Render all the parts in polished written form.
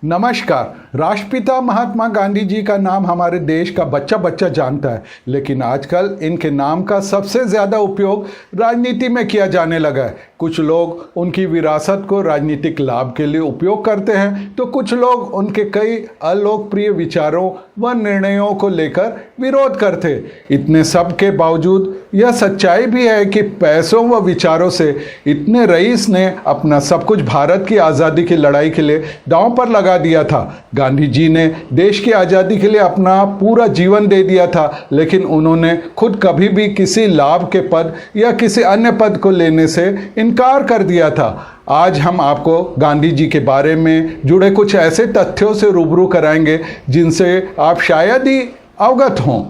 नमस्कार। राष्ट्रपिता महात्मा गांधी जी का नाम हमारे देश का बच्चा बच्चा जानता है, लेकिन आजकल इनके नाम का सबसे ज़्यादा उपयोग राजनीति में किया जाने लगा है। कुछ लोग उनकी विरासत को राजनीतिक लाभ के लिए उपयोग करते हैं, तो कुछ लोग उनके कई अलोकप्रिय विचारों व निर्णयों को लेकर विरोध करते। इतने सब के बावजूद यह सच्चाई भी है कि पैसों व विचारों से इतने रईस ने अपना सब कुछ भारत की आज़ादी की लड़ाई के लिए दांव पर लगा दिया था। गांधी जी ने देश की आज़ादी के लिए अपना पूरा जीवन दे दिया था, लेकिन उन्होंने खुद कभी भी किसी लाभ के पद या किसी अन्य पद को लेने से इनकार कर दिया था। आज हम आपको गांधी जी के बारे में जुड़े कुछ ऐसे तथ्यों से रूबरू कराएंगे जिनसे आप शायद ही अवगत हों।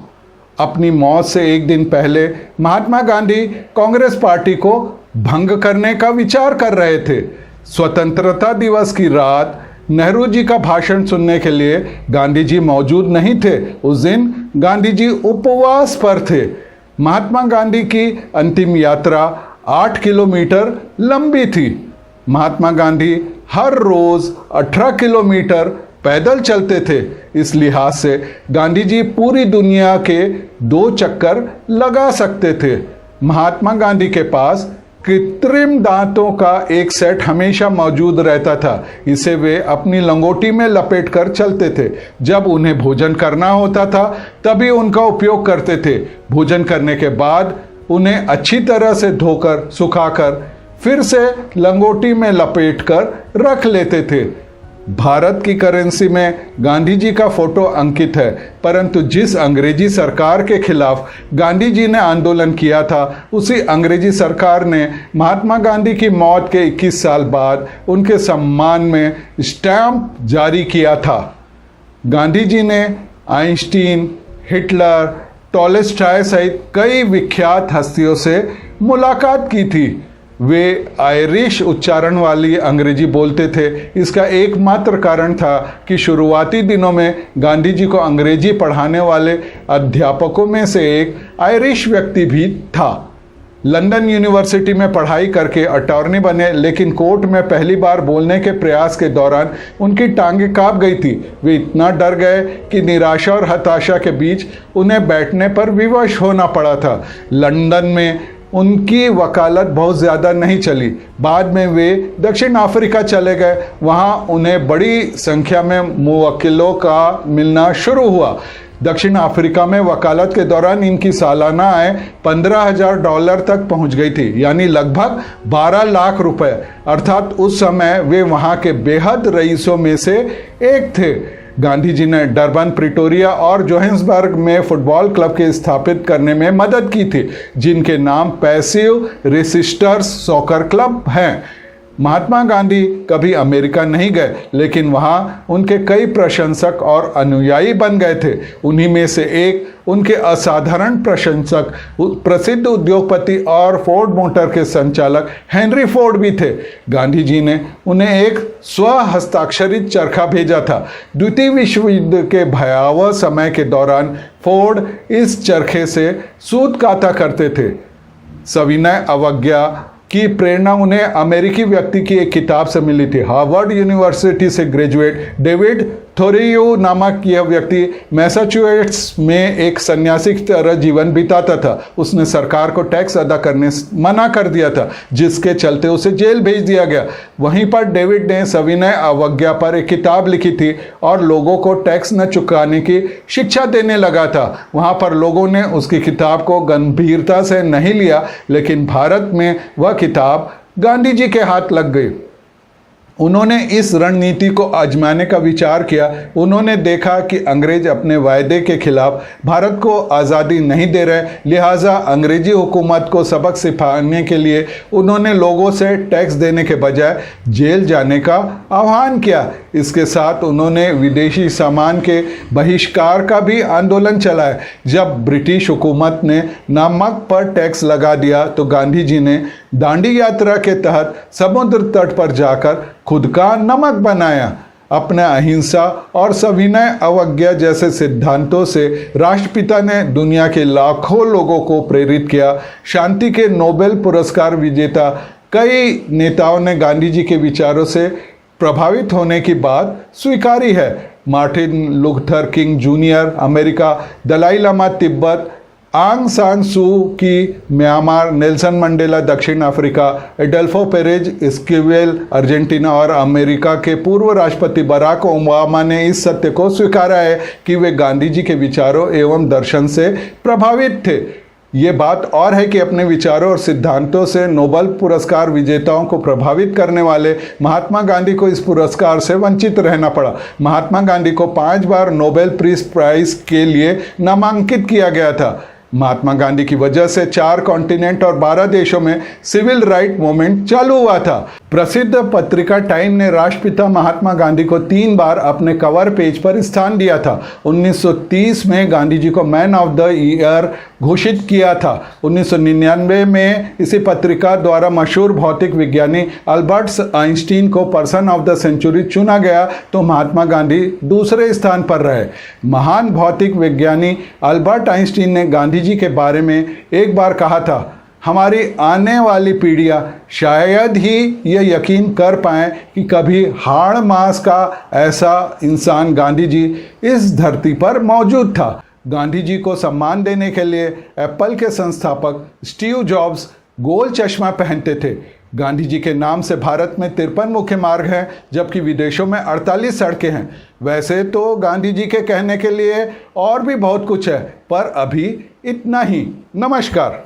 अपनी मौत से एक दिन पहले महात्मा गांधी कांग्रेस पार्टी को भंग करने का विचार कर रहे थे। स्वतंत्रता दिवस की रात नेहरू जी का भाषण सुनने के लिए गांधी जी मौजूद नहीं थे। उस दिन गांधी जी उपवास पर थे। महात्मा गांधी की अंतिम यात्रा 8 किलोमीटर लंबी थी। महात्मा गांधी हर रोज 18 किलोमीटर पैदल चलते थे। इस लिहाज से गांधी जी पूरी दुनिया के 2 चक्कर लगा सकते थे। महात्मा गांधी के पास कृत्रिम दांतों का एक सेट हमेशा मौजूद रहता था। इसे वे अपनी लंगोटी में लपेट कर चलते थे। जब उन्हें भोजन करना होता था तभी उनका उपयोग करते थे। भोजन करने के बाद उन्हें अच्छी तरह से धोकर सुखाकर फिर से लंगोटी में लपेट कर रख लेते थे। भारत की करेंसी में गांधी जी का फोटो अंकित है, परंतु जिस अंग्रेजी सरकार के खिलाफ गांधी जी ने आंदोलन किया था, उसी अंग्रेजी सरकार ने महात्मा गांधी की मौत के 21 साल बाद उनके सम्मान में स्टैम्प जारी किया था। गांधी जी ने आइंस्टीन, हिटलर, टॉलस्टॉय सहित कई विख्यात हस्तियों से मुलाकात की थी। वे आयरिश उच्चारण वाली अंग्रेजी बोलते थे। इसका एकमात्र कारण था कि शुरुआती दिनों में गांधी जी को अंग्रेजी पढ़ाने वाले अध्यापकों में से एक आयरिश व्यक्ति भी था। लंदन यूनिवर्सिटी में पढ़ाई करके अटॉर्नी बने, लेकिन कोर्ट में पहली बार बोलने के प्रयास के दौरान उनकी टांगें कांप गई थी। वे इतना डर गए कि निराशा और हताशा के बीच उन्हें बैठने पर विवश होना पड़ा था। लंदन में उनकी वकालत बहुत ज़्यादा नहीं चली। बाद में वे दक्षिण अफ्रीका चले गए। वहाँ उन्हें बड़ी संख्या में मुवक्किलों का मिलना शुरू हुआ। दक्षिण अफ्रीका में वकालत के दौरान इनकी सालाना आय $15,000 तक पहुंच गई थी, यानी लगभग 12 लाख रुपए। अर्थात उस समय वे वहाँ के बेहद रईसों में से एक थे। गांधी जी ने डरबन, प्रिटोरिया और जोहान्सबर्ग में फुटबॉल क्लब के स्थापित करने में मदद की थी, जिनके नाम पैसिव रेसिस्टर्स सॉकर क्लब हैं। महात्मा गांधी कभी अमेरिका नहीं गए, लेकिन वहाँ उनके कई प्रशंसक और अनुयायी बन गए थे। उन्हीं में से एक उनके असाधारण प्रशंसक प्रसिद्ध उद्योगपति और फोर्ड मोटर के संचालक हेनरी फोर्ड भी थे। गांधी जी ने उन्हें एक स्व हस्ताक्षरित चरखा भेजा था। द्वितीय विश्व युद्ध के भयावह समय के दौरान फोर्ड इस चरखे से सूत काता करते थे। सविनय अवज्ञा की प्रेरणा उन्हें अमेरिकी व्यक्ति की एक किताब से मिली थी। हार्वर्ड यूनिवर्सिटी से ग्रेजुएट डेविड थोरियो नामक यह व्यक्ति मैसाचुसेट्स में एक सन्यासी की तरह जीवन बिताता था। उसने सरकार को टैक्स अदा करने से मना कर दिया था, जिसके चलते उसे जेल भेज दिया गया। वहीं पर डेविड ने सविनय अवज्ञा पर एक किताब लिखी थी और लोगों को टैक्स न चुकाने की शिक्षा देने लगा था। वहाँ पर लोगों ने उसकी किताब को गंभीरता से नहीं लिया, लेकिन भारत में वह किताब गांधी जी के हाथ लग गई। उन्होंने इस रणनीति को आजमाने का विचार किया। उन्होंने देखा कि अंग्रेज अपने वायदे के खिलाफ भारत को आज़ादी नहीं दे रहे, लिहाजा अंग्रेजी हुकूमत को सबक सिखाने के लिए उन्होंने लोगों से टैक्स देने के बजाय जेल जाने का आह्वान किया। इसके साथ उन्होंने विदेशी सामान के बहिष्कार का भी आंदोलन चलाया। जब ब्रिटिश हुकूमत ने नमक पर टैक्स लगा दिया तो गांधी जी ने दांडी यात्रा के तहत समुद्र तट पर जाकर खुद का नमक बनाया। अपने अहिंसा और सविनय अवज्ञा जैसे सिद्धांतों से राष्ट्रपिता ने दुनिया के लाखों लोगों को प्रेरित किया। शांति के नोबेल पुरस्कार विजेता कई नेताओं ने गांधी जी के विचारों से प्रभावित होने की बात स्वीकारी है। Martin Luther King Junior America, Dalai Lama Tibet, Aung San Suu Kyi Myanmar, Nelson Mandela दक्षिण Africa, Adolfo Perez Esquivel Argentina और अमेरिका के पूर्व राष्ट्रपति बराक ओबामा ने इस सत्य को स्वीकारा है कि वे गांधी जी के विचारों एवं दर्शन से प्रभावित थे। ये बात और है कि अपने विचारों और सिद्धांतों से नोबेल पुरस्कार विजेताओं को प्रभावित करने वाले महात्मा गांधी को इस पुरस्कार से वंचित रहना पड़ा। महात्मा गांधी को 5 बार नोबेल पीस प्राइज के लिए नामांकित किया गया था। महात्मा गांधी की वजह से 4 कॉन्टिनेंट और 12 देशों में सिविल राइट मूवमेंट चालू हुआ था। प्रसिद्ध पत्रिका टाइम ने राष्ट्रपिता महात्मा गांधी को 3 बार अपने कवर पेज पर स्थान दिया था। 1930 में गांधी जी को मैन ऑफ द ईयर घोषित किया था। 1999 में इसी पत्रिका द्वारा मशहूर भौतिक विज्ञानी अल्बर्ट आइंस्टीन को पर्सन ऑफ द सेंचुरी चुना गया, तो महात्मा गांधी दूसरे स्थान पर रहे। महान भौतिक विज्ञानी अल्बर्ट आइंस्टीन ने गांधी जी के बारे में एक बार कहा था, हमारी आने वाली पीढ़ियां शायद ही ये यकीन कर पाएं कि कभी हाड़ मास का ऐसा इंसान गांधी जी इस धरती पर मौजूद था। गांधी जी को सम्मान देने के लिए एप्पल के संस्थापक स्टीव जॉब्स गोल चश्मा पहनते थे। गांधी जी के नाम से भारत में 53 मुख्य मार्ग हैं, जबकि विदेशों में 48 सड़कें हैं। वैसे तो गांधी जी के कहने के लिए और भी बहुत कुछ है, पर अभी इतना ही। नमस्कार।